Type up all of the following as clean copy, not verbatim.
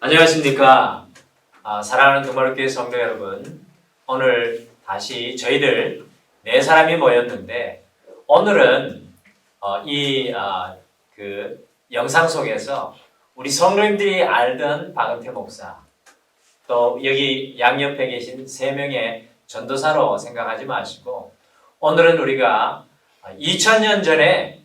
안녕하십니까. 사랑하는 동마루교회 성도 여러분, 오늘 다시 저희들 네 사람이 모였는데 오늘은 그 영상 속에서 우리 성도님들이 알던 박은태 목사, 또 여기 양옆에 계신 세 명의 전도사로 생각하지 마시고 오늘은 우리가 2000년 전에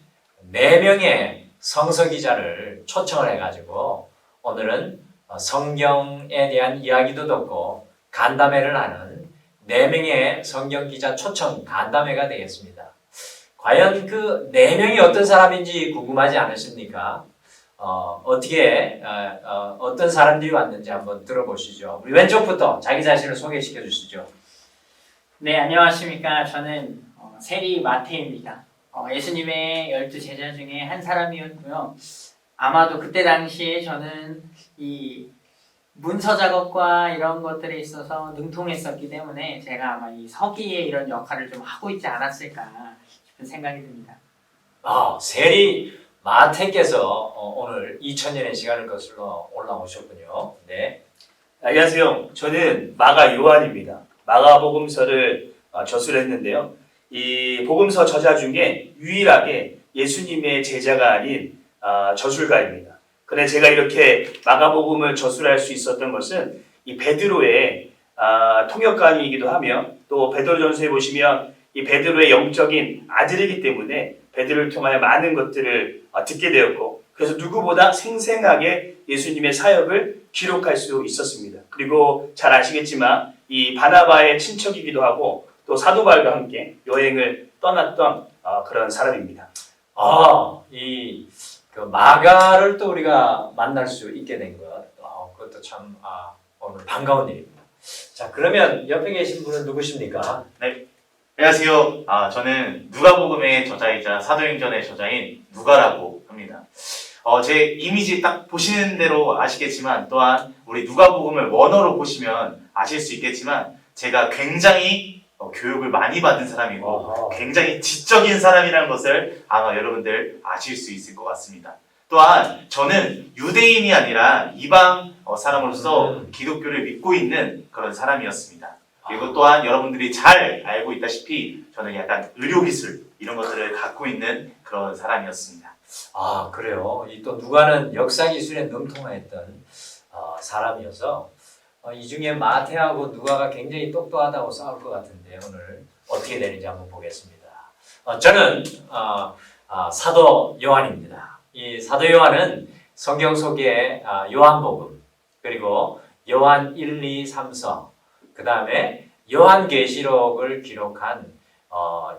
네 명의 성서기자를 초청을 해가지고 오늘은 성경에 대한 이야기도 듣고 간담회를 하는 4명의 성경기자 초청 간담회가 되겠습니다. 과연 그 4명이 어떤 사람인지 궁금하지 않으십니까? 어떤 사람들이 왔는지 한번 들어보시죠. 우리 왼쪽부터 자기 자신을 소개시켜 주시죠. 네, 안녕하십니까. 저는 세리 마태입니다. 예수님의 12제자 중에 한 사람이었고요. 아마도 그때 당시에 저는 이 문서 작업과 이런 것들에 있어서 능통했었기 때문에 제가 아마 이 서기의 이런 역할을 좀 하고 있지 않았을까 싶은 생각이 듭니다. 세리 마태께서 오늘 2000년의 시간을 거슬러 올라오셨군요. 네. 안녕하세요. 저는 마가 요한입니다. 마가복음서를 저술했는데요. 이 복음서 저자 중에 유일하게 예수님의 제자가 아닌 저술가입니다. 그런데 제가 이렇게 마가복음을 저술할 수 있었던 것은 이 베드로의 통역관이기도 하며 또 베드로전서에 보시면 이 베드로의 영적인 아들이기 때문에 베드로를 통하여 많은 것들을 듣게 되었고 그래서 누구보다 생생하게 예수님의 사역을 기록할 수 있었습니다. 그리고 잘 아시겠지만 이 바나바의 친척이기도 하고 또 사도 바울과 함께 여행을 떠났던 그런 사람입니다. 그 마가를 또 우리가 만날 수 있게 된 것, 그것도 참 오늘 반가운 일입니다. 자, 그러면 옆에 계신 분은 누구십니까? 네, 안녕하세요. 저는 누가복음의 저자이자 사도행전의 저자인 누가라고 합니다. 제 이미지 딱 보시는 대로 아시겠지만 또한 우리 누가복음을 원어로 보시면 아실 수 있겠지만 제가 굉장히 교육을 많이 받은 사람이고 굉장히 지적인 사람이라는 것을 아마 여러분들 아실 수 있을 것 같습니다. 또한 저는 유대인이 아니라 이방 사람으로서 기독교를 믿고 있는 그런 사람이었습니다. 그리고 또한 여러분들이 잘 알고 있다시피 저는 약간 의료기술 이런 것들을 갖고 있는 그런 사람이었습니다. 그래요. 또 누가는 역사기술에 능통했던 사람이어서 이 중에 마태하고 누가가 굉장히 똑똑하다고 싸울 것 같은데 오늘 어떻게 되는지 한번 보겠습니다. 저는 사도 요한입니다. 이 사도 요한은 성경 속에 요한복음 그리고 요한 1, 2, 3서 그 다음에 요한계시록을 기록한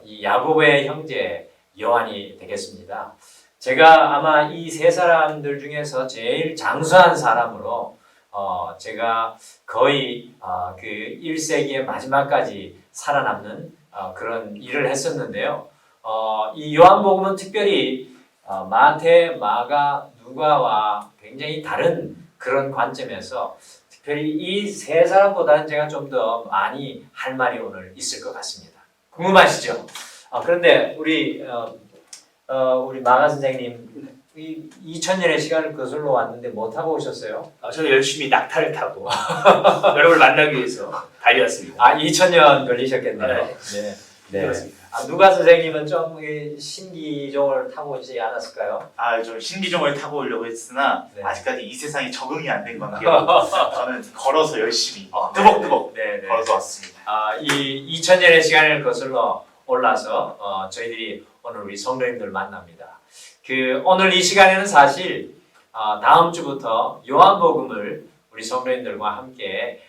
이 야고보의 형제 요한이 되겠습니다. 제가 아마 이 세 사람들 중에서 제일 장수한 사람으로 제가 거의 그 1세기의 마지막까지 살아남는 그런 일을 했었는데요. 이 요한복음은 특별히 마태, 마가, 누가와 굉장히 다른 그런 관점에서 특별히 이 세 사람보다는 제가 좀 더 많이 할 말이 오늘 있을 것 같습니다. 궁금하시죠? 그런데 우리 마가 선생님, 2000년의 시간을 거슬러 왔는데 뭐 타고 오셨어요? 저는 열심히 낙타를 타고 여러분을 만나기 위해서 달려왔습니다. 2000년 걸리셨겠네요. 네. 누가 선생님은 좀 신기종을 타고 오지 않았을까요? 좀 신기종을 타고 오려고 했으나 아직까지 이 세상에 적응이 안 된 관계로 저는 걸어서 열심히 뜨벅뜨벅 걸어서 왔습니다. 이 2000년의 시간을 거슬러 올라서 저희들이 오늘 우리 성도님들 만납니다. 오늘 이 시간에는 사실 다음 주부터 요한복음을 우리 성도님들과 함께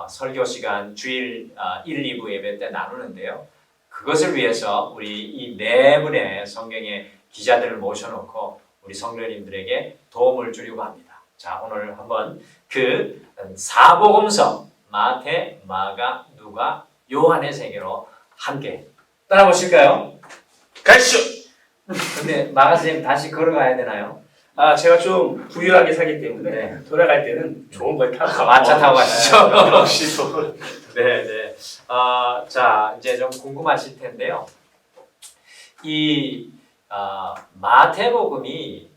설교 시간 주일 1, 2부 예배 때 나누는데요. 그것을 위해서 우리 이 네 분의 성경의 기자들을 모셔놓고 우리 성도님들에게 도움을 주려고 합니다. 자, 오늘 한번 그 사복음서 마태, 마가, 누가, 요한의 세계로 함께 떠나보실까요? 가시죠. 근데 마가 선생님 다시 걸어가야 되나요? 제가 좀 부유하게 살기 때문에 돌아갈 때는 좋은 걸 타고 마차 타고 가시죠. 역시 또 네. 자, 이제 좀 궁금하실 텐데요. 이 마태복음이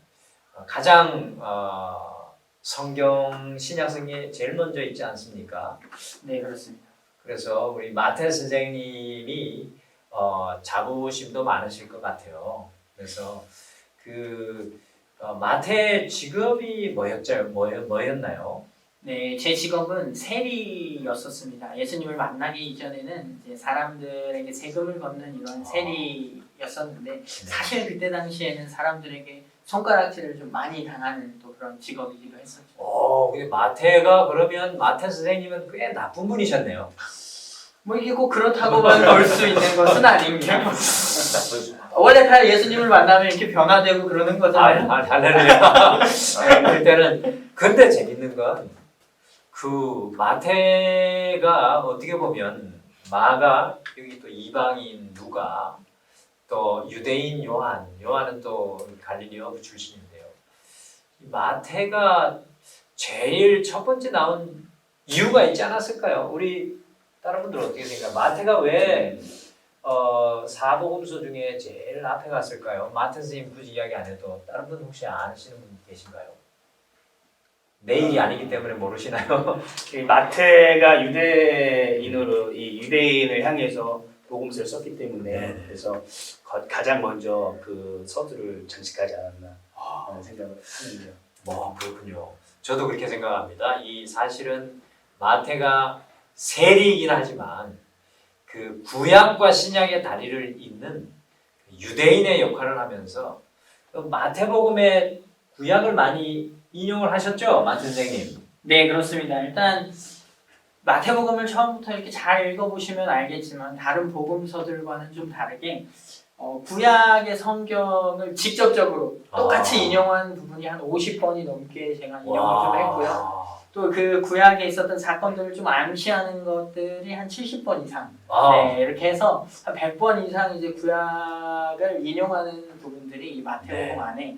가장 성경 신약성경에 제일 먼저 있지 않습니까? 네, 그렇습니다. 그래서 우리 마태 선생님이 자부심도 많으실 것 같아요. 그래서 마태 직업이 뭐였나요? 네, 제 직업은 세리였었습니다. 예수님을 만나기 이전에는 이제 사람들에게 세금을 걷는 이런 세리였었는데 사실 그때 당시에는 사람들에게 손가락질을 좀 많이 당하는 또 그런 직업이기도 했었죠. 근데 마태가 그러면 마태 선생님은 꽤 나쁜 분이셨네요. 뭐 이게 꼭 그렇다고만 볼 수 있는 것은 아닙니다. 원래 다 예수님을 만나면 이렇게 변화되고 그러는 거잖아요. 할렐루야. 그때는 근데 재밌는 건 그 마태가 어떻게 보면 마가 여기 또 이방인 누가 또 유대인 요한은 또 갈릴리 어부 출신인데요. 마태가 제일 첫 번째 나온 이유가 있지 않았을까요? 우리 다른 분들 어떻게 생각해요? 마태가 왜 사복음서 중에 제일 앞에 갔을까요? 마태 선생님 굳이 이야기 안 해도 다른 분 혹시 아시는 분 계신가요? 내일이 아니기 때문에 모르시나요? 이 마태가 유대인을 향해서 복음서를 썼기 때문에 네. 그래서 가장 먼저 그 서두를 장식하지 않았나 하는 생각을 하는데요. 그렇군요. 저도 그렇게 생각합니다. 이 사실은 마태가 세리이긴 하지만 그 구약과 신약의 다리를 잇는 유대인의 역할을 하면서 마태복음의 구약을 많이 인용을 하셨죠, 마태 선생님? 네, 그렇습니다. 일단 마태복음을 처음부터 이렇게 잘 읽어보시면 알겠지만 다른 복음서들과는 좀 다르게 구약의 성경을 직접적으로 똑같이 인용한 부분이 한 50번이 넘게 제가 인용을 좀 했고요. 또 그 구약에 있었던 사건들을 좀 암시하는 것들이 한 70번 이상. 네, 이렇게 해서 한 100번 이상 이제 구약을 인용하는 부분들이 이 마태복음 안에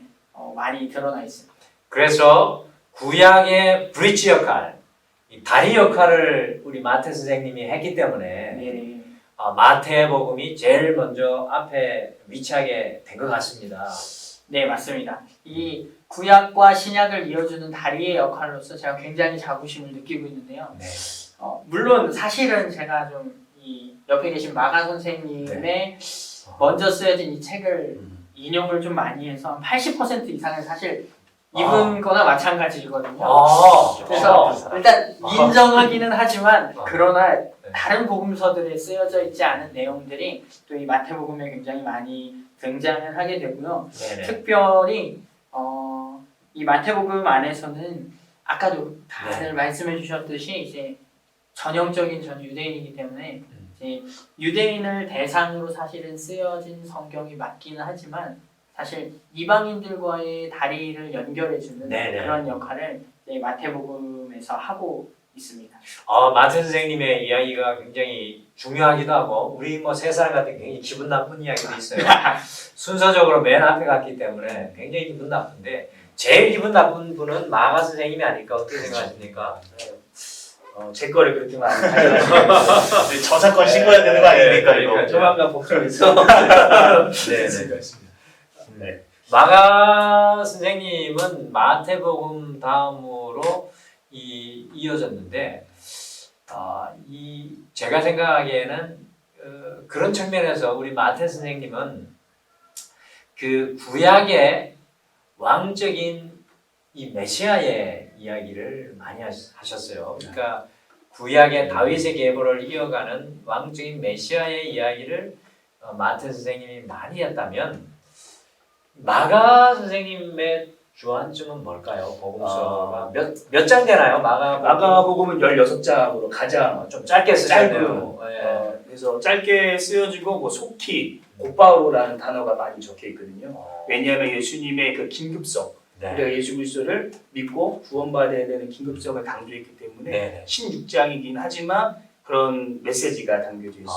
많이 드러나 있습니다. 그래서 구약의 브릿지 역할, 이 다리 역할을 우리 마태 선생님이 했기 때문에 네. 마태복음이 제일 먼저 앞에 위치하게 된 것 같습니다. 네, 맞습니다. 이 구약과 신약을 이어주는 다리의 역할로서 제가 굉장히 자부심을 느끼고 있는데요. 네. 물론 사실은 제가 좀 이 옆에 계신 마가 선생님의 먼저 쓰여진 이 책을 인용을 좀 많이 해서 한 80% 이상을 사실 입은 거나 마찬가지거든요. 그래서 일단 인정하기는 하지만 그러나 다른 복음서들에 쓰여져 있지 않은 내용들이 또 이 마태복음에 굉장히 많이 등장을 하게 되고요. 네네. 특별히 이 마태복음 안에서는 아까도 다들 말씀해 주셨듯이 이제 전형적인 전 유대인이기 때문에 이제 유대인을 대상으로 사실은 쓰여진 성경이 맞기는 하지만 사실 이방인들과의 다리를 연결해주는 네네. 그런 역할을 마태복음에서 하고 있습니다. 마태 선생님의 이야기가 굉장히 중요하기도 하고 우리 세 사람 같은 굉장히 기분 나쁜 이야기도 있어요. 순서적으로 맨 앞에 갔기 때문에 굉장히 기분 나쁜데 제일 기분 나쁜 분은 마가 선생님이 아닐까 어떻게 생각하십니까? 제 거를 그렇게 많이 하셔가지고 저작권 신고해야 되는 거 아닙니까 이거? 조만간 복수해서 네. 마가 선생님은 마태복음 다음으로 이어졌는데 제가 생각하기에는 그런 측면에서 우리 마태 선생님은 그 구약의 왕적인 이 메시아의 이야기를 많이 하셨어요. 그러니까 구약의 다윗의 계보를 이어가는 왕적인 메시아의 이야기를 마태 선생님이 많이 했다면 마가 선생님의 주안점은 뭘까요? 복음서가 몇 장 되나요? 마가복음은 16장으로 가장 좀 짧게 쓰셨네요. 그래서 짧게 쓰여지고 속히 곧바로라는 단어가 많이 적혀 있거든요. 왜냐하면 예수님의 그 긴급성, 우리가 예수 그리스도를 믿고 구원받아야 되는 긴급성을 강조했기 때문에 16장이긴 하지만 그런 메시지가 담겨져 있습니다.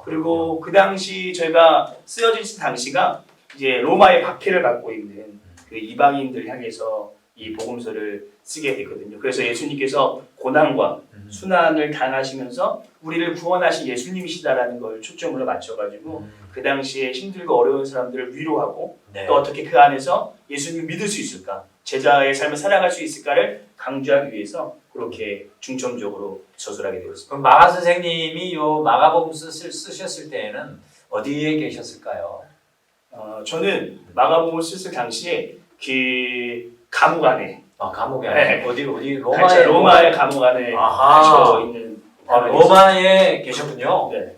그리고 그 당시 저희가 쓰여진 당시가 이제 로마의 박해를 받고 있는 그 이방인들 향해서 이 복음서를 쓰게 됐거든요. 그래서 예수님께서 고난과 순환을 당하시면서 우리를 구원하신 예수님이시다라는 걸 초점으로 맞춰가지고 그 당시에 힘들고 어려운 사람들을 위로하고 또 어떻게 그 안에서 예수님을 믿을 수 있을까? 제자의 삶을 살아갈 수 있을까를 강조하기 위해서 그렇게 중점적으로 저술하게 되었습니다. 그럼 마가 선생님이 요 마가복음 쓰셨을 때에는 어디에 계셨을까요? 저는 마가복음을 쓰실 당시에 그 감옥 안에 감옥에 안에 네. 어디 로마의 감옥 안에 아하. 갇혀 있는 로마에 계셨군요. 네.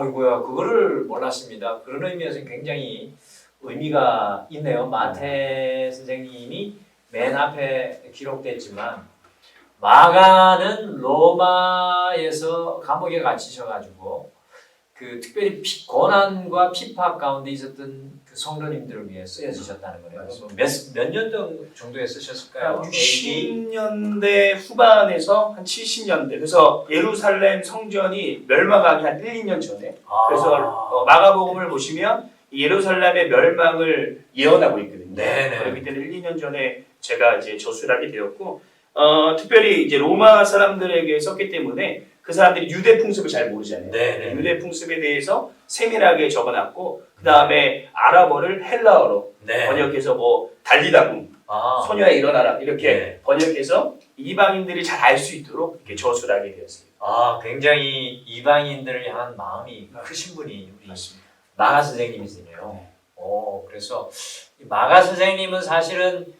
이거야 그거를 몰랐습니다. 그런 의미에서 굉장히 의미가 있네요. 마태 선생님이 맨 앞에 기록됐지만 마가는 로마에서 감옥에 갇히셔가지고 그 특별히 고난과 핍박 가운데 있었던 그 성도님들을 위해 쓰여지셨다는 거네요. 몇 년 정도에 쓰셨을까요? 60년대 후반에서 한 70년대 그래서 예루살렘 성전이 멸망하기 한 1, 2년 전에 그래서 마가복음을 보시면 예루살렘의 멸망을 예언하고 있거든요. 네네. 그렇기 때문에 1, 2년 전에 제가 이제 저술을 하게 되었고 특별히 이제 로마 사람들에게 썼기 때문에 그 사람들이 유대 풍습을 잘 모르잖아요. 네네. 유대 풍습에 대해서 세밀하게 적어놨고 그 다음에 아랍어를 헬라어로 네. 번역해서 뭐 달리다궁, 소녀야 일어나라 이렇게 네. 번역해서 이방인들이 잘 알 수 있도록 이렇게 저술을 하게 되었습니다. 굉장히 이방인들을 향한 마음이 크신 분이 우리 맞습니다. 마가 선생님이시네요. 그래서 이 마가 선생님은 사실은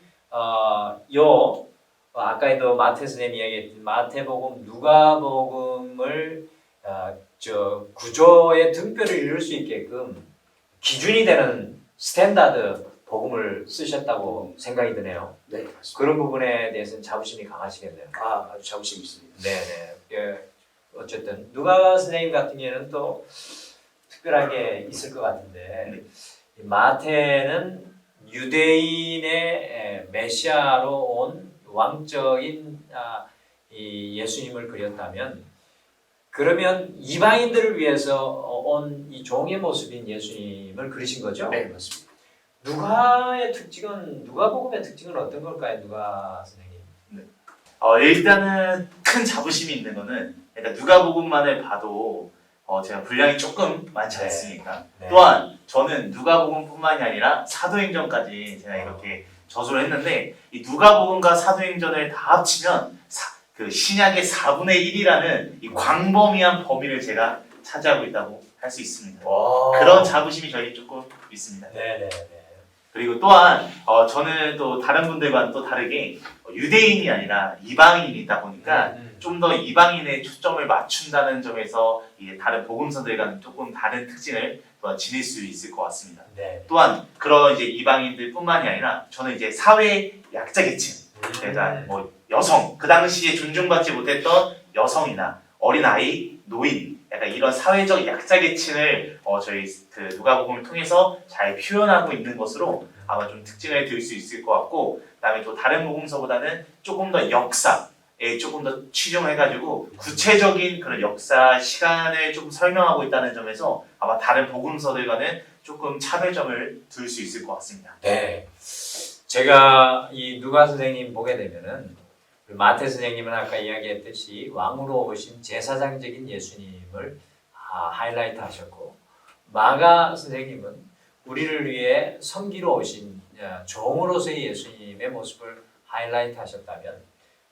아까도 마태 선생님이 이야기했던 마태복음, 누가복음을 구조의 등뼈를 이룰 수 있게끔 기준이 되는 스탠다드 복음을 쓰셨다고 생각이 드네요. 네, 맞습니다. 그런 부분에 대해서는 자부심이 강하시겠네요. 아주 자부심 있습니다. 네네. 어쨌든 누가 선생님 같은 경우에는 또 특별하게 있을 것 같은데 마태는 유대인의 메시아로 온 왕적인 이 예수님을 그렸다면 그러면 이방인들을 위해서 온 이 종의 모습인 예수님을 그리신 거죠? 네, 맞습니다. 누가복음의 특징은 어떤 걸까요, 누가 선생님? 일단은 큰 자부심이 있는 거는 일단 누가복음만을 봐도 제가 분량이 조금 많지 네. 않습니까? 네. 또한 저는 누가복음뿐만이 아니라 사도행전까지 제가 이렇게 저술을 했는데 이 누가복음과 사도행전을 다 합치면 그 신약의 4분의 1이라는 이 광범위한 범위를 제가 차지하고 있다고 할 수 있습니다. 그런 자부심이 저희 조금 있습니다. 네네. 그리고 또한 저는 또 다른 분들과는 또 다르게 유대인이 아니라 이방인이다 보니까 좀 더 이방인의 초점을 맞춘다는 점에서 이게 다른 복음서들과는 조금 다른 특징을 또 지닐 수 있을 것 같습니다. 네. 또한 그런 이제 이방인들뿐만이 아니라 저는 이제 사회 약자 계층, 그러니까 뭐 여성, 그 당시에 존중받지 못했던 여성이나 어린 아이, 노인, 약간 이런 사회적 약자 계층을 저희 그 누가복음을 통해서 잘 표현하고 있는 것으로 아마 좀 특징을 들 수 있을 것 같고, 그다음에 또 다른 복음서보다는 조금 더 역사에 조금 더 치중해가지고 구체적인 그런 역사 시간을 좀 설명하고 있다는 점에서 아마 다른 복음서들과는 조금 차별점을 둘 수 있을 것 같습니다. 네. 제가 이 누가 선생님 보게 되면은 마태 선생님은 아까 이야기했듯이 왕으로 오신 제사장적인 예수님을 하이라이트 하셨고, 마가 선생님은 우리를 위해 섬기러 오신 종으로서의 예수님의 모습을 하이라이트 하셨다면,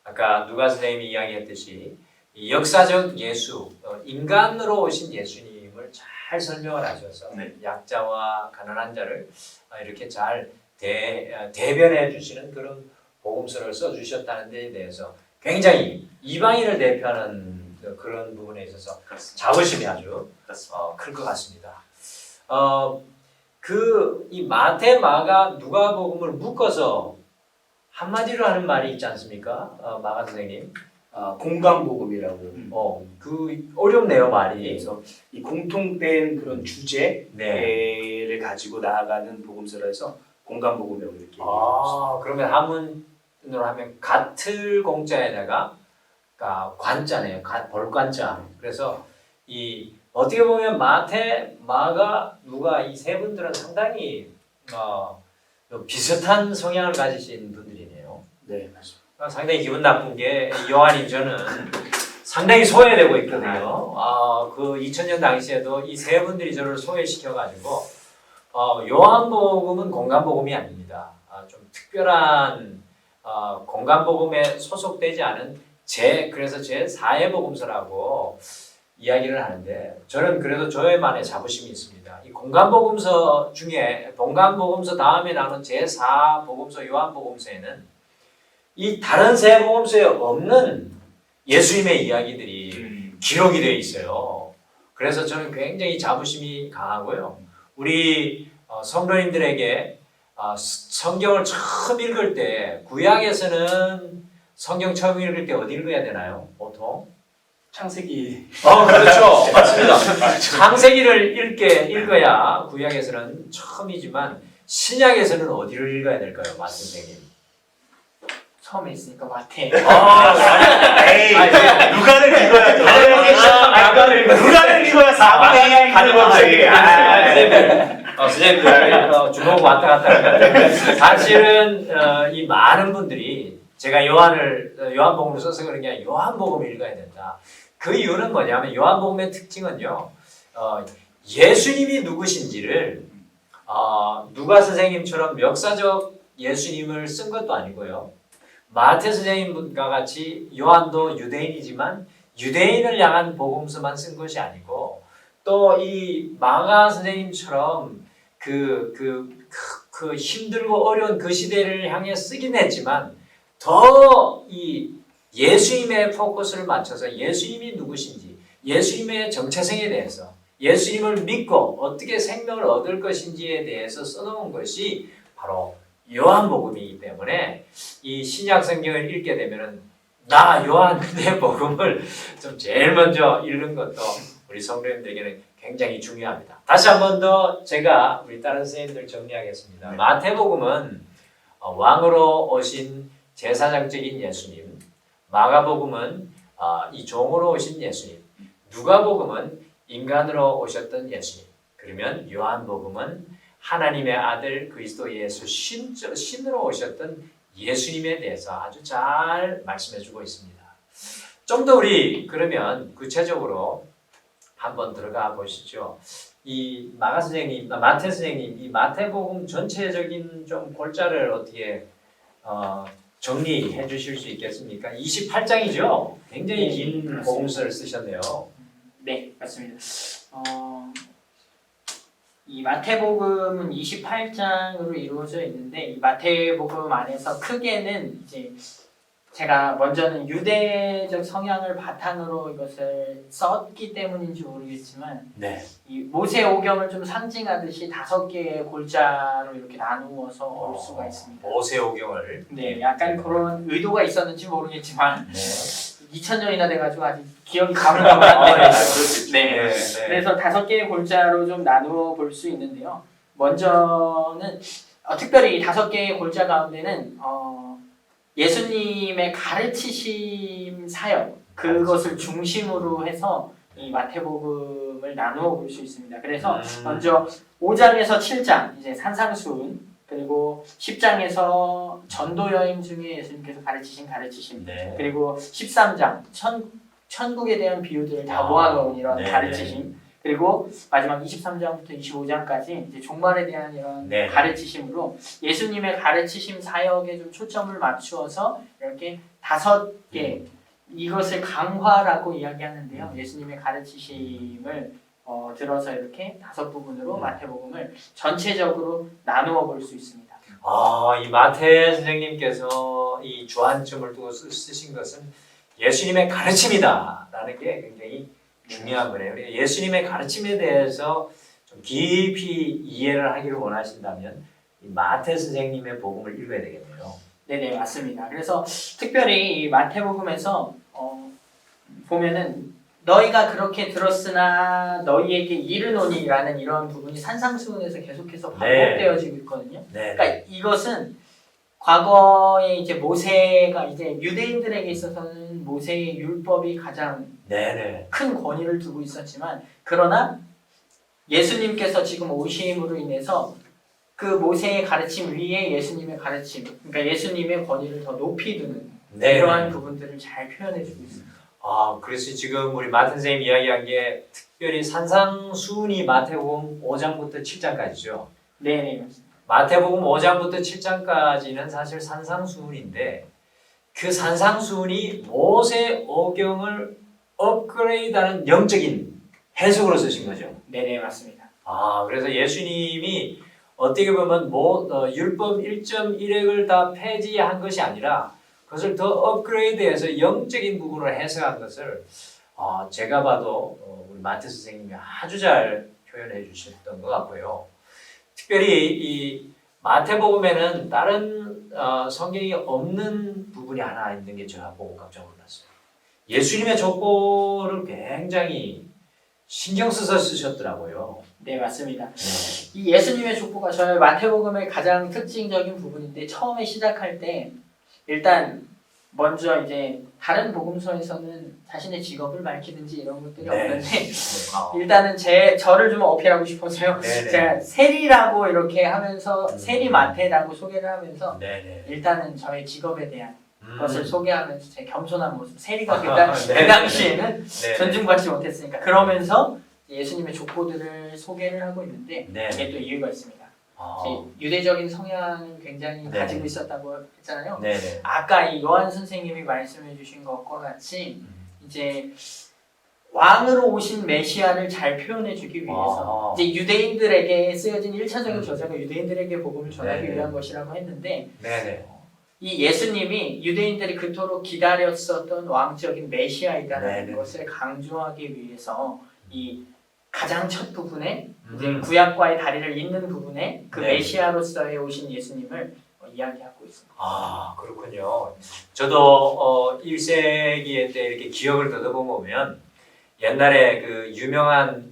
아까 누가 선생님이 이야기했듯이 이 역사적 예수, 인간으로 오신 예수님을 잘 설명을 하셔서 네. 약자와 가난한 자를 이렇게 잘 대변해 주시는 그런 복음서를 써주셨다는 데에 대해서 굉장히 이방인을 대표하는 그런 부분에 있어서 그렇습니다. 자부심이 아주 클 것 같습니다. 이 마태, 마가, 누가복음을 묶어서 한마디로 하는 말이 있지 않습니까, 마가 선생님? 공감복음이라고. 그 어렵네요 말이. 그래서 이 공통된 그런 주제를 네. 가지고 나아가는 복음서라서 공감복음이라고 이렇게 얘기합니다. 그러면 한문으로 하면 같을 공자에다가 관자네요. 벌관자. 그래서 이 어떻게 보면 마태, 마가, 누가 이 세 분들은 상당히 비슷한 성향을 가지신 분들이네요. 네, 맞습니다. 상당히 기분 나쁜 게 요한인전은 상당히 소외되고 있거든요. 그 2000년 당시에도 이 세 분들이 저를 소외시켜가지고 요한복음은 공감복음이 아닙니다. 좀 특별한 공간복음에 소속되지 않은 그래서 제 4의 복음서라고 이야기를 하는데 저는 그래도 저만의 자부심이 있습니다. 이 공간복음서 중에 공간복음서 다음에 나오는 제4 복음서 요한복음서에는 이 다른 세 복음서에 없는 예수님의 이야기들이 기록이 되어 있어요. 그래서 저는 굉장히 자부심이 강하고요. 우리 성도님들에게 성경을 처음 읽을 때 구약에서는 성경 처음 읽을 때 어디 읽어야 되나요? 보통? 창세기. 그렇죠. 맞습니다. 창세기를 읽어야 구약에서는 처음이지만 신약에서는 어디를 읽어야 될까요? 마 선생님. 처음에 있으니까 마태. 에이, 누가를 읽어야죠. 누가를 읽어야 4분의 1 가는 거지. 선생님들 주먹 왔다 갔다 하는데 사실은 이 많은 분들이 제가 요한복음을 써서 그런 게 아니라 요한복음을 읽어야 된다. 그 이유는 뭐냐면 요한복음의 특징은요. 예수님이 누구신지를 누가 선생님처럼 역사적 예수님을 쓴 것도 아니고요. 마태 선생님과 같이 요한도 유대인이지만 유대인을 향한 복음서만 쓴 것이 아니고 또 이 마가 선생님처럼 그 힘들고 어려운 그 시대를 향해 쓰긴 했지만 더 이 예수님의 포커스를 맞춰서 예수님이 누구신지 예수님의 정체성에 대해서 예수님을 믿고 어떻게 생명을 얻을 것인지에 대해서 써놓은 것이 바로 요한복음이기 때문에 이 신약 성경을 읽게 되면은 나 요한의 복음을 좀 제일 먼저 읽는 것도 우리 성도님들에게는 굉장히 중요합니다. 다시 한 번 더 제가 우리 다른 선생님들 정리하겠습니다. 마태복음은 왕으로 오신 제사장적인 예수님, 마가복음은 이 종으로 오신 예수님, 누가복음은 인간으로 오셨던 예수님, 그러면 요한복음은 하나님의 아들 그리스도 예수 신으로 오셨던 예수님에 대해서 아주 잘 말씀해주고 있습니다. 좀 더 우리 그러면 구체적으로 한번 들어가 보시죠. 이 마태 선생님, 이 마태복음 전체적인 좀 골자를 어떻게 정리해 주실 수 있겠습니까? 28장이죠. 굉장히 네, 긴 그렇습니다. 복음서를 쓰셨네요. 네, 맞습니다. 이 마태복음은 28장으로 이루어져 있는데 이 마태복음 안에서 크게는 이제 제가 먼저는 유대적 성향을 바탕으로 이것을 썼기 때문인지 모르겠지만 네. 이 모세오경을 좀 상징하듯이 5개의 골자로 이렇게 나누어서 올 수가 있습니다. 모세오경을. 네, 약간 그런 의도가 있었는지 모르겠지만 네. 2000년이나 돼가지고 아직 기억이 가물가물한데 네. 네. 그래서 5개의 골자로 좀 나누어 볼 수 있는데요. 먼저는 특별히 이 5개의 골자 가운데는 예수님의 가르치심 사역 그것을 중심으로 해서 이 마태복음을 나누어 볼 수 있습니다. 그래서 먼저 5장에서 7장 이제 산상수훈 그리고 10장에서 전도 여행 중에 예수님께서 가르치신 가르치심 네. 그리고 13장 천국에 대한 비유들을 다 모아놓은 이런 네. 가르치심 그리고 마지막 23장부터 25장까지 이제 종말에 대한 이런 네. 가르치심으로 예수님의 가르치심 사역에 좀 초점을 맞추어서 이렇게 5개 이것을 강화라고 이야기하는데요. 예수님의 가르치심을 들어서 이렇게 5부분으로 마태복음을 전체적으로 나누어 볼 수 있습니다. 이 마태 선생님께서 이 주안점을 두고 쓰신 것은 예수님의 가르침이다라는 게 굉장히 중요한 거네요. 예수님의 가르침에 대해서 좀 깊이 이해를 하기를 원하신다면 이 마태 선생님의 복음을 읽어야 되겠네요. 네네 맞습니다. 그래서 특별히 이 마태복음에서 보면은 너희가 그렇게 들었으나 너희에게 이르노니라는 이런 부분이 산상수훈에서 계속해서 반복되어지고 있거든요. 네. 그러니까 이것은 과거에 이제 모세가 이제 유대인들에게 있어서는 모세의 율법이 가장 네네. 큰 권위를 두고 있었지만 그러나 예수님께서 지금 오심으로 인해서 그 모세의 가르침 위에 예수님의 가르침 그러니까 예수님의 권위를 더 높이 두는 네. 이러한 부분들을 잘 표현해주고 있습니다. 그래서 지금 우리 마태 선생님 이야기한 게 특별히 산상수훈이 마태복음 5장부터 7장까지죠. 네네 맞습니다. 마태복음 5장부터 7장까지는 사실 산상수훈인데 그 산상수훈이 모세 오경을 업그레이드하는 영적인 해석으로 쓰신 거죠. 네네 맞습니다. 그래서 예수님이 어떻게 보면 율법 1.1핵을 다 폐지한 것이 아니라 그것을 더 업그레이드해서 영적인 부분을 해석한 것을 제가 봐도 우리 마태 선생님이 아주 잘 표현해 주셨던 것 같고요. 특별히 이 마태복음에는 다른 성경이 없는 부분이 하나 있는 게 제가 보고 깜짝 놀랐어요. 예수님의 족보를 굉장히 신경 써서 쓰셨더라고요. 네 맞습니다. 네. 이 예수님의 족보가 저희 마태복음의 가장 특징적인 부분인데 처음에 시작할 때 일단 먼저 이제 다른 복음서에서는 자신의 직업을 밝히든지 이런 것들이 네. 없는데 일단은 저를 좀 어필하고 싶어서요. 네네. 제가 세리라고 이렇게 하면서 음. 세리 마태라고 소개를 하면서 네네. 일단은 저의 직업에 대한 음. 것을 소개하면서 제 겸손한 모습 세리가 네. 그 당시에는 네네. 존중받지 못했으니까 그러면서 예수님의 족보들을 소개를 하고 있는데 네네. 이게 또 이유가 있습니다. 아. 제 유대적인 성향을 굉장히 네. 가지고 있었다고 했잖아요. 네네. 아까 이 요한 선생님이 말씀해 주신 것과 같이 음. 이제 왕으로 오신 메시아를 잘 표현해 주기 위해서 이제 유대인들에게 쓰여진 1차적인 저자가 유대인들에게 복음을 전하기 네네. 위한 것이라고 했는데 네네. 이 예수님이 유대인들이 그토록 기다렸었던 왕적인 메시아이다라는 네네. 것을 강조하기 위해서 이 가장 첫 부분에 이제 음. 구약과의 다리를 잇는 부분에 그 네. 메시아로서의 오신 예수님을 이야기하고 있습니다. 그렇군요. 저도 1세기에 때 이렇게 기억을 더듬어보면 옛날에 그 유명한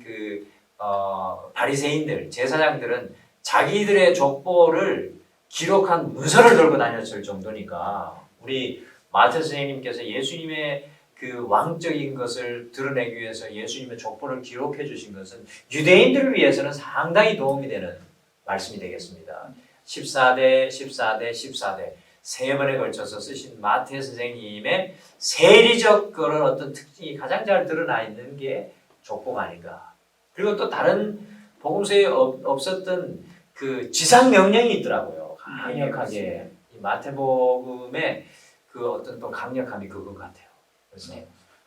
바리새인들, 제사장들은 자기들의 족보를 기록한 문서를 들고 다녔을 정도니까 우리 마태 선생님께서 예수님의 그 왕적인 것을 드러내기 위해서 예수님의 족보를 기록해 주신 것은 유대인들을 위해서는 상당히 도움이 되는 말씀이 되겠습니다. 14대, 14대, 14대 세 번에 걸쳐서 쓰신 마태 선생님의 세리적 그런 어떤 특징이 가장 잘 드러나 있는 게 족보가 아닌가. 그리고 또 다른 복음서에 없었던 그 지상 명령이 있더라고요. 강력하게 이 마태복음의 그 어떤 또 강력함이 그것 같아요. 그래서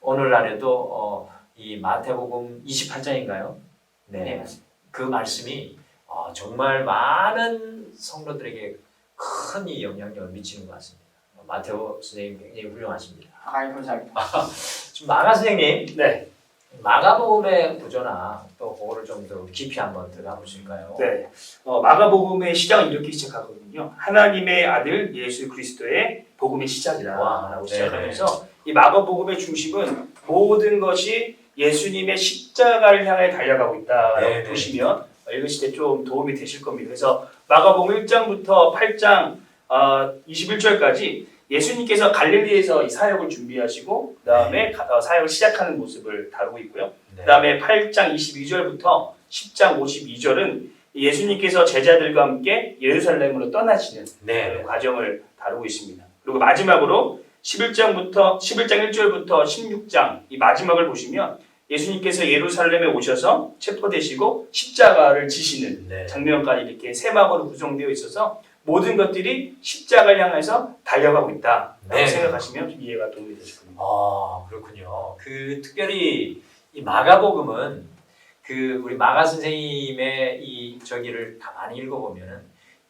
오늘날에도 이 마태복음 28장인가요? 네, 맞습니다. 그 말씀이 정말 많은 성도들에게 큰 이 영향력을 미치는 것 같습니다. 마태오 선생님 굉장히 훌륭하십니다. 감사합니다. 지금 마가 선생님, 네. 마가복음의 구조나 또 그거를 좀 더 깊이 한번 들어가 보실까요? 네. 마가복음의 시작은 이렇게 시작하거든요. 하나님의 아들 예수 그리스도의 복음의 시작이라고 시작하면서 이 마가복음의 중심은 모든 것이 예수님의 십자가를 향해 달려가고 있다라고 네네. 보시면 읽으실 때 좀 도움이 되실 겁니다. 그래서 마가복음 1장부터 8장 21절까지 예수님께서 갈릴리에서 이 사역을 준비하시고 그 다음에 사역을 시작하는 모습을 다루고 있고요. 네. 그 다음에 8장 22절부터 10장 52절은 예수님께서 제자들과 함께 예루살렘으로 떠나시는 네. 그런 과정을 다루고 있습니다. 그리고 마지막으로 11장 1절부터 16장 이 마지막을 보시면 예수님께서 예루살렘에 오셔서 체포되시고 십자가를 지시는 네. 장면까지 이렇게 세 막으로 구성되어 있어서 모든 것들이 십자가를 향해서 달려가고 있다라고 네. 생각하시면 좀 이해가 도움이 되실 겁니다. 그렇군요. 그 특별히 이 마가복음은 그 우리 마가 선생님의 이 저기를 가만히 읽어보면은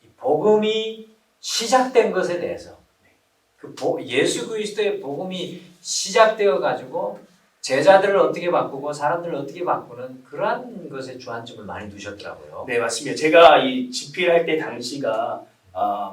이 복음이 시작된 것에 대해서 예수 그리스도의 복음이 시작되어 가지고 제자들을 어떻게 바꾸고 사람들을 어떻게 바꾸는 그러한 것에 주안점을 많이 두셨더라고요. 네, 맞습니다. 제가 이 집필할 때 당시가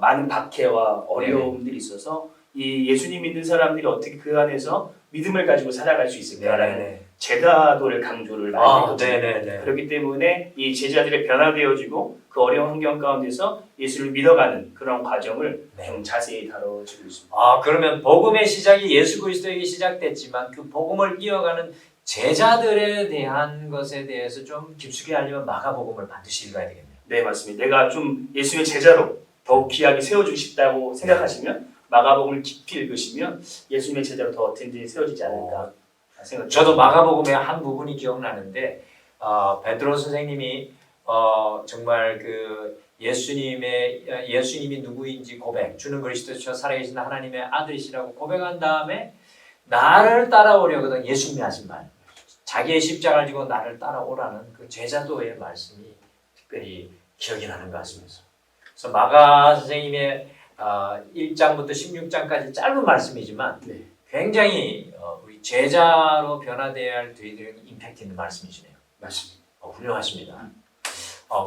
많은 박해와 어려움들이 있어서 이 예수님 믿는 사람들이 어떻게 그 안에서 믿음을 가지고 살아갈 수 있을까라는 제자도를 강조를 많이 했거든요. 그렇기 때문에 이 제자들이 변화되어지고 그 어려운 환경 가운데서 예수를 믿어가는 그런 과정을 좀 자세히 다뤄지고 있습니다. 그러면 복음의 시작이 예수 그리스도에게 시작됐지만 그 복음을 이어가는 제자들에 대한 것에 대해서 좀 깊숙이 알려면 마가복음을 반드시 읽어야 되겠네요. 네, 맞습니다. 내가 좀 예수의 제자로 더욱 귀하게 세워주고 싶다고 생각하시면 마가복음을 깊이 읽으시면 예수님의 제자로 더 든든히 세워지지 않을까 생각합니다. 저도 마가복음의 한 부분이 기억나는데 베드로 선생님이 정말 그 예수님이 누구인지 고백, 주는 그리스도시요 살아계신 하나님의 아들이시라고 고백한 다음에 나를 따라오려거든 예수님이 하신 말, 자기의 십자가를 지고 나를 따라오라는 그 제자도의 말씀이 특별히 기억이 나는 것 같습니다. 그래서 마가 선생님의 1장부터 16장까지 짧은 말씀이지만 네. 굉장히 우리 제자로 변화되어야 할 저희들에게 임팩트 있는 말씀이시네요. 맞습니다. 훌륭하십니다.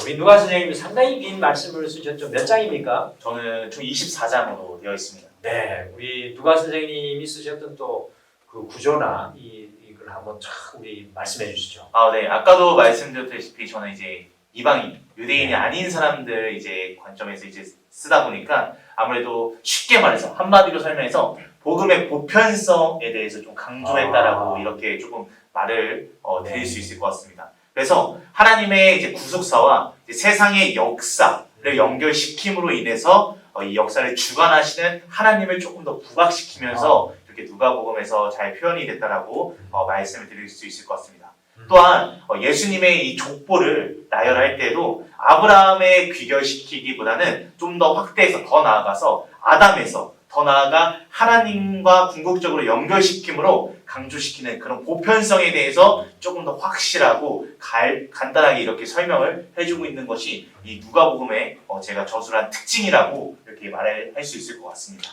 우리 누가 선생님이 상당히 긴 말씀을 쓰셨죠. 몇 장입니까? 저는 총 24장으로 되어 있습니다. 네, 우리 누가 선생님이 쓰셨던 또 그 구조나 이걸 한번 쫙 우리 말씀해 주시죠. 네. 아까도 말씀드렸다시피 저는 이제 이방인, 유대인이 아닌 사람들 이제 관점에서 이제 쓰다 보니까 아무래도 쉽게 말해서 한마디로 설명해서 복음의 보편성에 대해서 좀 강조했다라고 이렇게 조금 말을 드릴 수 있을 것 같습니다. 그래서 하나님의 이제 구속사와 이제 세상의 역사를 연결시킴으로 인해서 이 역사를 주관하시는 하나님을 조금 더 부각시키면서 이렇게 누가복음에서 잘 표현이 됐다라고 말씀을 드릴 수 있을 것 같습니다. 또한 예수님의 이 족보를 나열할 때도 아브라함에 귀결시키기보다는 좀 더 확대해서 더 나아가서 아담에서 더 나아가 하나님과 궁극적으로 연결시킴으로 강조시키는 그런 보편성에 대해서 조금 더 확실하고 간단하게 이렇게 설명을 해주고 있는 것이 이 누가복음의 제가 저술한 특징이라고 이렇게 말을 할 수 있을 것 같습니다.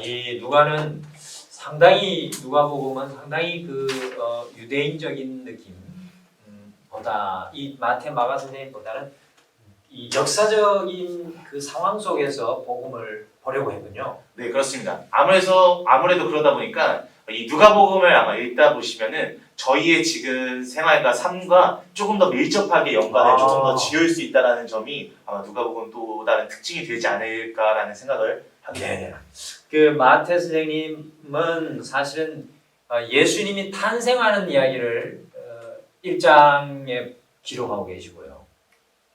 이 누가는 누가복음은 상당히 유대인적인 느낌보다 이 마태 마가 선생님보다는 이 역사적인 그 상황 속에서 복음을 보려고 했군요. 네, 그렇습니다. 아무래도 그러다 보니까 이 누가복음을 아마 읽다 보시면은 저희의 지금 생활과 삶과 조금 더 밀접하게 연관을 조금 더 지을 수 있다라는 점이 아마 누가복음 또 다른 특징이 되지 않을까라는 생각을 하게 됩니다. 그 마태 선생님은 사실은 예수님이 탄생하는 이야기를 1장에 기록하고 계시고요.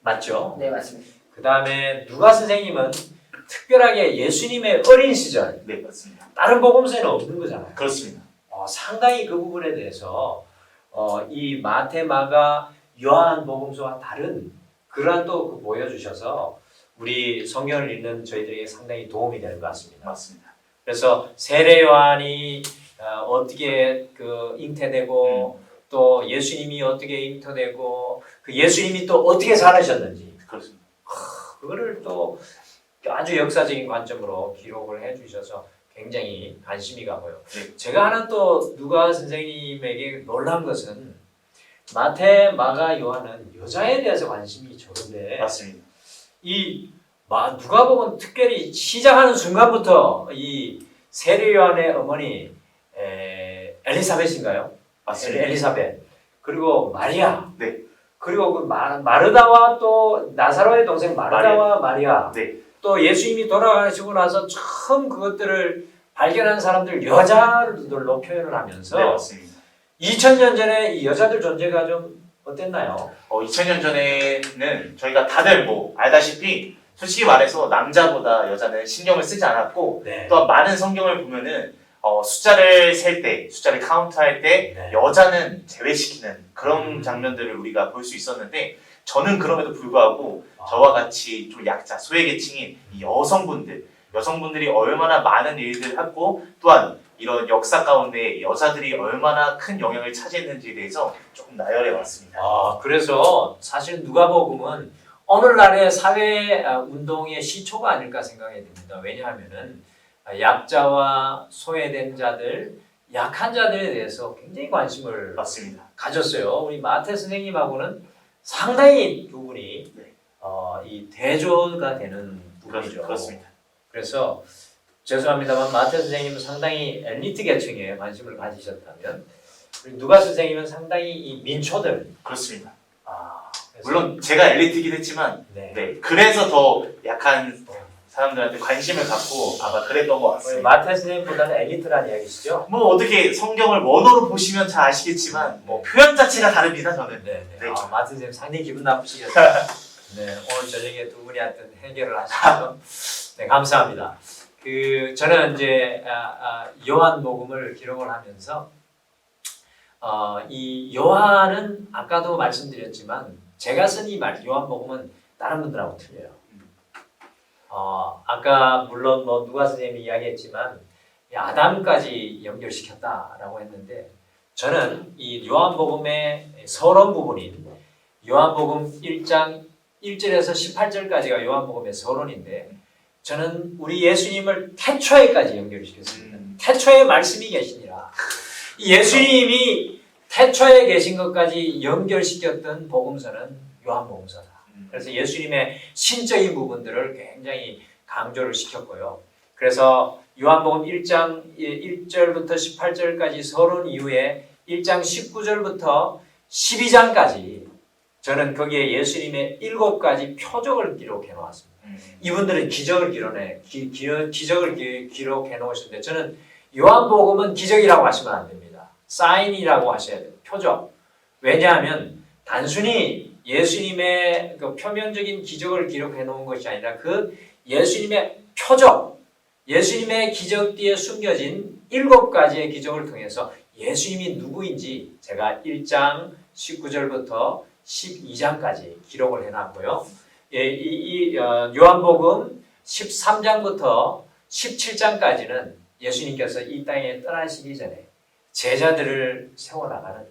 맞죠? 네, 맞습니다. 그 다음에 누가 선생님은 특별하게 예수님의 어린 시절, 네, 맞습니다. 다른 복음서에는 없는 거잖아요. 그렇습니다. 상당히 그 부분에 대해서 이 마태, 마가, 요한 복음서와 다른 그러한 또 보여주셔서 우리 성경을 읽는 저희들에게 상당히 도움이 되는 것 같습니다. 맞습니다. 그래서 세례 요한이 어떻게 잉태되고 또 예수님이 어떻게 잉태되고 그 예수님이 또 어떻게 살으셨는지 그렇습니다. 그거를 또 아주 역사적인 관점으로 기록을 해주셔서 굉장히 관심이 가고요. 네. 제가 하나 또 누가 선생님에게 놀란 것은 마태, 마가, 요한은 여자에 대해서 관심이 적은데 맞습니다. 누가복음 특별히 시작하는 순간부터 이 세례 요한의 어머니 엘리사벳인가요? 맞습니다. 엘리사벳 그리고 마리아 네. 그리고 그 마르다와 또 나사로의 동생 마르다와 마리아 네. 또 예수님이 돌아가시고 나서 처음 그것들을 발견한 사람들 여자들로 표현을 하면서 네, 맞습니다. 2000년 전에 이 여자들 존재가 좀 어땠나요? 2000년 전에는 저희가 다들 알다시피 솔직히 말해서 남자보다 여자는 신경을 쓰지 않았고 네. 또한 많은 성경을 보면은 숫자를 셀 때, 숫자를 카운트할 때 네. 여자는 제외시키는 그런 장면들을 우리가 볼 수 있었는데 저는 그럼에도 불구하고 저와 같이 좀 약자, 소외계층인 이 여성분들이 얼마나 많은 일들을 했고 또한 이런 역사 가운데 여자들이 얼마나 큰 영향을 차지했는지에 대해서 조금 나열해 왔습니다. 그래서 사실 누가복음은 오늘날의 사회 운동의 시초가 아닐까 생각이 듭니다. 왜냐하면은 약자와 소외된 자들, 약한 자들에 대해서 굉장히 관심을 맞습니다. 가졌어요. 우리 마태 선생님하고는 상당히 두 분이 네. 이 대조가 되는 부분이죠. 그렇습니다. 그래서 죄송합니다만 마태 선생님은 상당히 엘리트 계층에 관심을 가지셨다면 우리 누가 선생님은 상당히 이 민초들 그렇습니다. 그래서 물론 제가 엘리트이긴 했지만 네. 그래서 더 약한 사람들한테 관심을 갖고 아마 그랬던 것 우리 같습니다. 마태 선생님보다는 엘리트란 이야기시죠? 어떻게 성경을 원어로 보시면 잘 아시겠지만 표현 자체가 다릅니다. 저는. 네. 네. 마태 선생님 상당히 기분 나쁘시겠어요. 네, 오늘 저녁에 두 분이 하여튼 해결을 하셔서 네, 감사합니다. 저는 이제 요한복음을 기록을 하면서 이 요한은 아까도 말씀드렸지만 제가 쓴 이 요한복음은 다른 분들하고 틀려요. 아까 물론 뭐 누가 선생님이 이야기했지만 아담까지 연결시켰다라고 했는데 저는 이 요한복음의 서론 부분인 요한복음 1장 1절에서 18절까지가 요한복음의 서론인데 저는 우리 예수님을 태초에까지 연결시켰습니다. 태초에 말씀이 계시니라. 이 예수님이 태초에 계신 것까지 연결시켰던 복음서는 요한복음서다. 그래서 예수님의 신적인 부분들을 굉장히 강조를 시켰고요. 그래서 요한복음 1장 1절부터 18절까지 서론 이후에 1장 19절부터 12장까지 저는 거기에 예수님의 7가지 표적을 기록해 놓았습니다. 이분들은 기적을 기록해 놓으셨는데 저는 요한복음은 기적이라고 하시면 안 됩니다. 사인이라고 하셔야 돼요. 표적. 왜냐하면 단순히 예수님의 그 표면적인 기적을 기록해 놓은 것이 아니라 그 예수님의 표적, 예수님의 기적 뒤에 숨겨진 7가지의 기적을 통해서 예수님이 누구인지 제가 1장 19절부터 12장까지 기록을 해놨고요. 요한복음 13장부터 17장까지는 예수님께서 이 땅에 떠나시기 전에 제자들을 세워나가는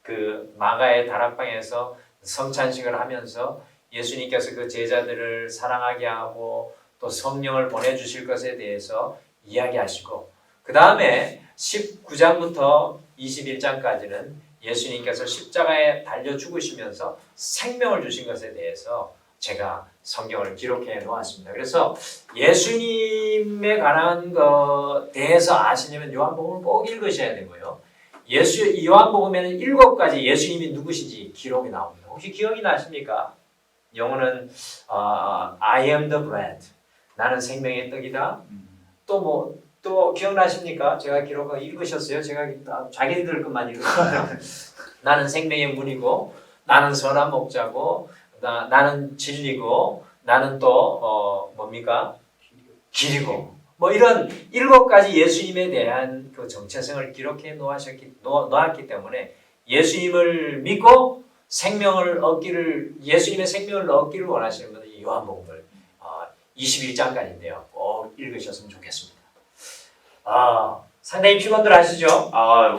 그 마가의 다락방에서 성찬식을 하면서 예수님께서 그 제자들을 사랑하게 하고 또 성령을 보내주실 것에 대해서 이야기하시고 그 다음에 19장부터 21장까지는 예수님께서 십자가에 달려 죽으시면서 생명을 주신 것에 대해서 제가 성경을 기록해 놓았습니다. 그래서 예수님에 관한 것 대해서 아시려면 요한복음을 꼭 읽으셔야 되고요. 요한복음에는 7가지 예수님이 누구신지 기록이 나옵니다. 혹시 기억이 나십니까? 영어는 I am the bread. 나는 생명의 떡이다. 또 기억나십니까? 제가 기록하고 읽으셨어요? 제가 자기들 것만 읽었어요. 나는 생명의 문이고 나는 선한 목자고 나는 진리고 나는 또 뭡니까? 길이고 뭐 이런 7가지 예수님에 대한 그 정체성을 기록해 놓았기 때문에 예수님을 믿고 예수님의 생명을 얻기를 원하시는 분은 이 요한복음을 21장까지인데요. 꼭 읽으셨으면 좋겠습니다. 상당히 피곤들 하시죠?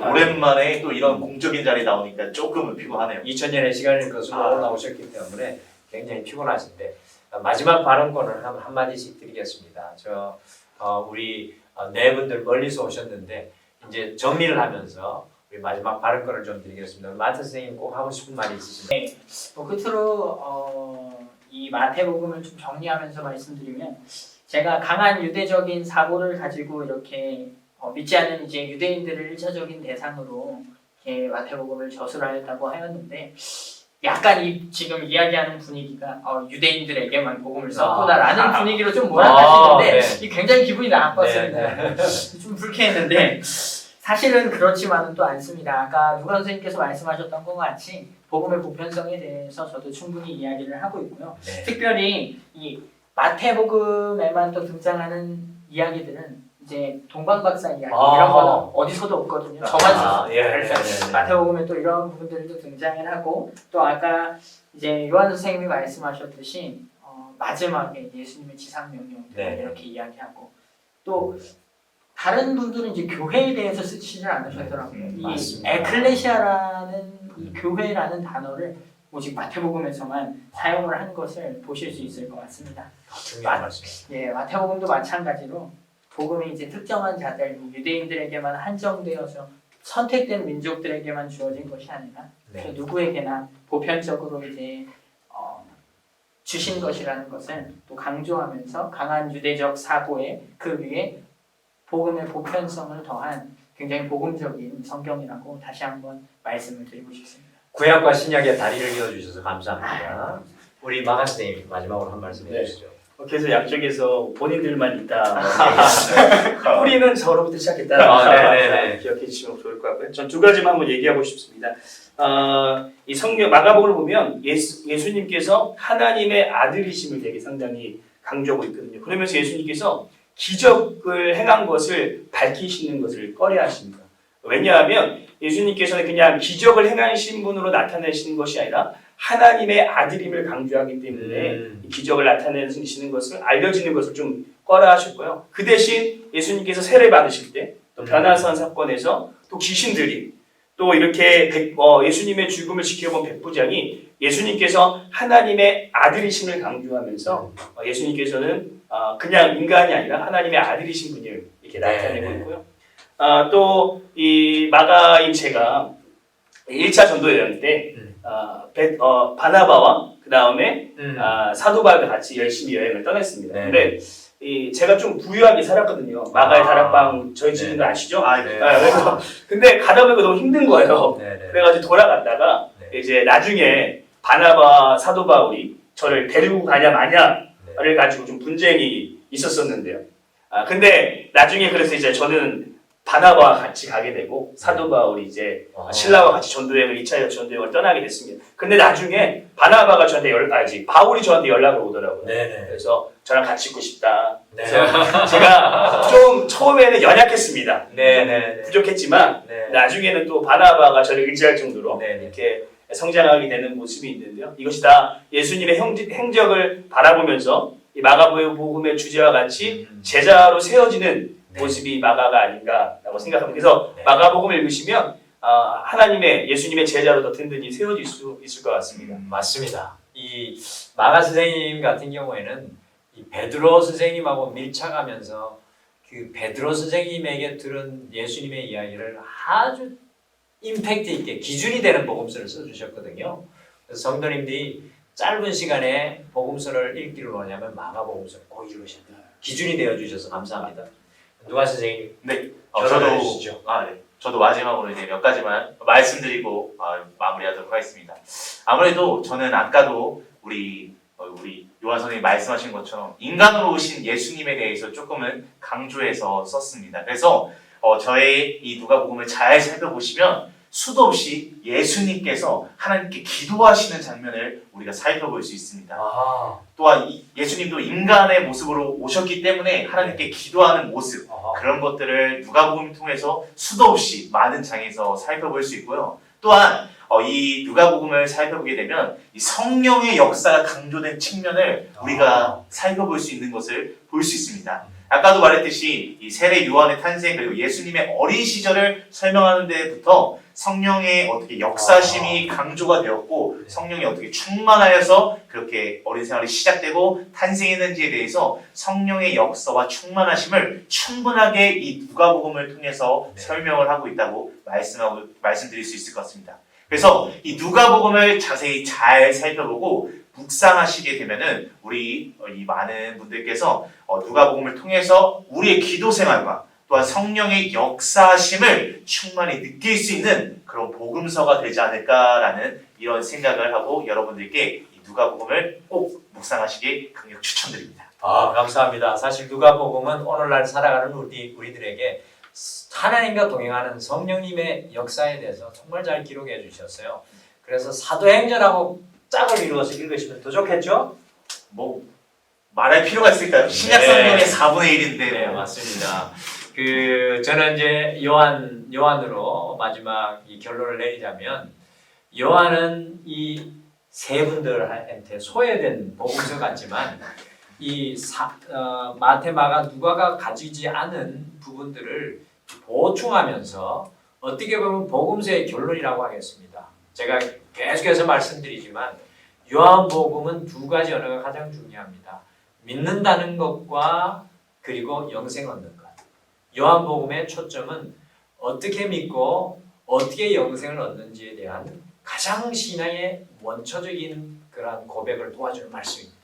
오랜만에 또 이런 공적인 자리 나오니까 조금은 피곤하네요. 2000년의 시간을 거슬러 나오셨기 때문에 굉장히 피곤하신데 마지막 발언권을 한마디씩 드리겠습니다. 우리 네 분들 멀리서 오셨는데 이제 정리를 하면서 우리 마지막 발언권을 좀 드리겠습니다. 마태 선생님 꼭 하고 싶은 말이 있으신가요? 끝으로 이 마태복음을 좀 정리하면서 말씀드리면 제가 강한 유대적인 사고를 가지고 이렇게 믿지 않는 이제 유대인들을 1차적인 대상으로 이렇게 마태복음을 저술하였다고 하였는데 약간 지금 이야기하는 분위기가 유대인들에게만 복음을 썼구나라는 분위기로 좀 몰아가시는데 네. 굉장히 기분이 나빴습니다. 네. 좀 불쾌했는데 사실은 그렇지만은 또 않습니다. 아까 누가 선생님께서 말씀하셨던 것 같이 복음의 보편성에 대해서 저도 충분히 이야기를 하고 있고요. 네. 특별히 이 마태복음에만 또 등장하는 이야기들은 이제 동방박사 이야기 이런 거는 어디서도 없거든요. 저만 썼어요. 예. 마태복음에 또 이런 부분들도 등장을 하고 또 아까 이제 요한 선생님이 말씀하셨듯이 마지막에 예수님의 지상명령 네. 이렇게 이야기하고 또 다른 분들은 이제 교회에 대해서 쓰지를 않으셨더라고요. 이 맞습니다. 에클레시아라는 이 교회라는 단어를 오직 마태복음에서만 사용을 한 것을 보실 수 있을 것 같습니다. 중요한 말씀입니다. 예, 마태복음도 마찬가지로 복음이 이제 특정한 자들, 유대인들에게만 한정되어서 선택된 민족들에게만 주어진 것이 아니라 네. 누구에게나 보편적으로 이제 주신 것이라는 것을 또 강조하면서 강한 유대적 사고에 그 위에 복음의 보편성을 더한 굉장히 복음적인 성경이라고 다시 한번 말씀을 드리고 싶습니다. 구약과 신약의 다리를 이어주셔서 감사합니다. 우리 마가 선생님 마지막으로 한 말씀 해주시죠. 그래서 양쪽에서 본인들만 있다. 뿌리는 저로부터 시작했다. 네네네. 기억해 주시면 좋을 것 같고요. 전 2가지만 한번 얘기하고 싶습니다. 이 성경 마가복음을 보면 예수님께서 하나님의 아들이심을 되게 상당히 강조하고 있거든요. 그러면서 예수님께서 기적을 행한 것을 밝히시는 것을 꺼려하십니다. 왜냐하면 예수님께서는 그냥 기적을 행하신 분으로 나타내시는 것이 아니라 하나님의 아들임을 강조하기 때문에 이 기적을 나타내시는 것을 알려지는 것을 좀 꺼라 하셨고요. 그 대신 예수님께서 세례 받으실 때 또 변화산 사건에서 또 귀신들이 또 이렇게 예수님의 죽음을 지켜본 백부장이 예수님께서 하나님의 아들이심을 강조하면서 예수님께서는 그냥 인간이 아니라 하나님의 아들이신 분을 이렇게 나타내고 있고요. 또 이 마가 임체가 1차 전도 여행 때 바나바와 그 다음에 사도 바울과 같이 열심히 여행을 떠났습니다. 네. 근데 제가 좀 부유하게 살았거든요. 마가의 다락방 저희 집인 거 아시죠? 네. 그래서 근데 가다 보니까 너무 힘든 거예요. 네네. 그래가지고 돌아갔다가 네. 이제 나중에 바나바 사도 바울이 저를 데리고 가냐 마냐를 가지고 좀 분쟁이 있었었는데요. 근데 나중에 그래서 이제 저는 바나바와 같이 가게 되고 사도 바울이 이제 신라와 같이 전도여행을 2차 전도여행을 떠나게 됐습니다. 근데 나중에 바나바가 저한테 바울이 저한테 연락을 오더라고요. 네네. 그래서 저랑 같이 있고 싶다. 네. 그래서 제가 좀 처음에는 연약했습니다. 네네. 부족했지만 네. 나중에는 또 바나바가 저를 의지할 정도로 네. 이렇게 성장하게 되는 모습이 있는데요. 이것이 다 예수님의 행적을 바라보면서 이 마가복음의 주제와 같이 제자로 세워지는 네. 모습이 마가가 아닌가라고 생각합니다. 그래서 네. 마가복음을 읽으시면 하나님의 예수님의 제자로 더 든든히 세워질 수 있을 것 같습니다. 맞습니다. 이 마가 선생님 같은 경우에는 이 베드로 선생님하고 밀착하면서 그 베드로 선생님에게 들은 예수님의 이야기를 아주 임팩트 있게 기준이 되는 복음서를 써주셨거든요. 그래서 성도님들이 짧은 시간에 복음서를 읽기를 원하면 마가복음서를 꼭 읽으셔야 돼요. 기준이 되어 주셔서 감사합니다. 누가 선생님? 네, 결론을 해주시죠. 저도 마지막으로 이제 몇 가지만 말씀드리고 마무리하도록 하겠습니다. 아무래도 저는 아까도 우리 요한 선생님이 말씀하신 것처럼 인간으로 오신 예수님에 대해서 조금은 강조해서 썼습니다. 그래서 저의 이 누가복음을 잘 살펴보시면 수도 없이 예수님께서 하나님께 기도하시는 장면을 우리가 살펴볼 수 있습니다. 또한 예수님도 인간의 모습으로 오셨기 때문에 하나님께 기도하는 모습, 그런 것들을 누가복음을 통해서 수도 없이 많은 장에서 살펴볼 수 있고요. 또한 이 누가복음을 살펴보게 되면 이 성령의 역사가 강조된 측면을 우리가 살펴볼 수 있는 것을 볼 수 있습니다. 아까도 말했듯이 이 세례 요한의 탄생 그리고 예수님의 어린 시절을 설명하는 데부터 성령의 어떻게 역사심이 강조가 되었고 성령이 어떻게 충만하여서 그렇게 어린 생활이 시작되고 탄생했는지에 대해서 성령의 역사와 충만하심을 충분하게 이 누가복음을 통해서 설명을 하고 있다고 말씀드릴 수 있을 것 같습니다. 그래서 이 누가복음을 자세히 잘 살펴보고 묵상하시게 되면은 우리 이 많은 분들께서 누가복음을 통해서 우리의 기도 생활과 또한 성령의 역사심을 충만히 느낄 수 있는 그런 복음서가 되지 않을까라는 이런 생각을 하고 여러분들께 이 누가복음을 꼭 묵상하시길 강력 추천드립니다. 감사합니다. 사실 누가복음은 오늘날 살아가는 우리들에게 하나님과 동행하는 성령님의 역사에 대해서 정말 잘 기록해 주셨어요. 그래서 사도행전하고 짝을 이루어서 읽으시면 더 좋겠죠? 뭐 말할 필요가 있을까요? 신약성경의 4분의 1인데. 네, 맞습니다. 저는 이제 요한으로 마지막 이 결론을 내리자면 요한은 이 세 분들한테 소외된 복음서 같지만 이 마태, 마가, 누가가 가지지 않은 부분들을 보충하면서 어떻게 보면 복음서의 결론이라고 하겠습니다. 제가 계속해서 말씀드리지만 요한복음은 두 가지 언어가 가장 중요합니다. 믿는다는 것과 그리고 영생 얻는 것. 요한복음의 초점은 어떻게 믿고 어떻게 영생을 얻는지에 대한 가장 신앙의 원초적인 그런 고백을 도와주는 말씀입니다.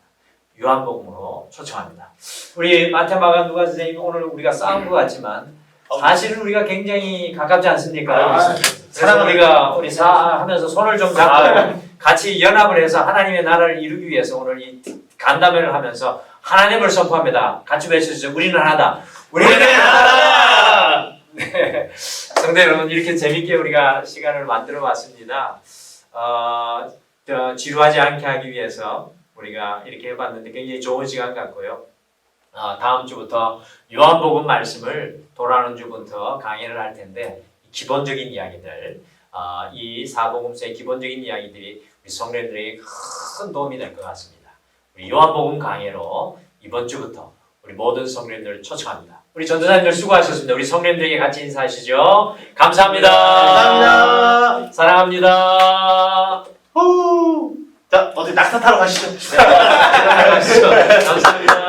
요한복음으로 초청합니다. 우리 마태, 마가, 누가 선생님 오늘 우리가 싸운 것 같지만 사실은 우리가 굉장히 가깝지 않습니까? 사랑은 우리 하면서 손을 좀 잡고 같이 연합을 해서 하나님의 나라를 이루기 위해서 오늘 이 간담회를 하면서 하나님을 선포합니다. 같이 외쳐주세요. 우리는 하나다. 우리는 하나다. 네. 성도 여러분, 이렇게 재밌게 우리가 시간을 만들어 봤습니다. 지루하지 않게 하기 위해서 우리가 이렇게 해봤는데 굉장히 좋은 시간 같고요. 다음 주부터 요한복음 말씀을 돌아오는 주부터 강의를 할 텐데 기본적인 이야기들, 이 사복음서의 기본적인 이야기들이 우리 성도님들에게 큰 도움이 될 것 같습니다. 우리 요한복음 강해로 이번 주부터 우리 모든 성도님들을 초청합니다. 우리 전도사님들 수고하셨습니다. 우리 성도님들에게 같이 인사하시죠. 감사합니다. 감사합니다. 사랑합니다. 후. 자, 어디 낙타 타러 가시죠. 감사합니다.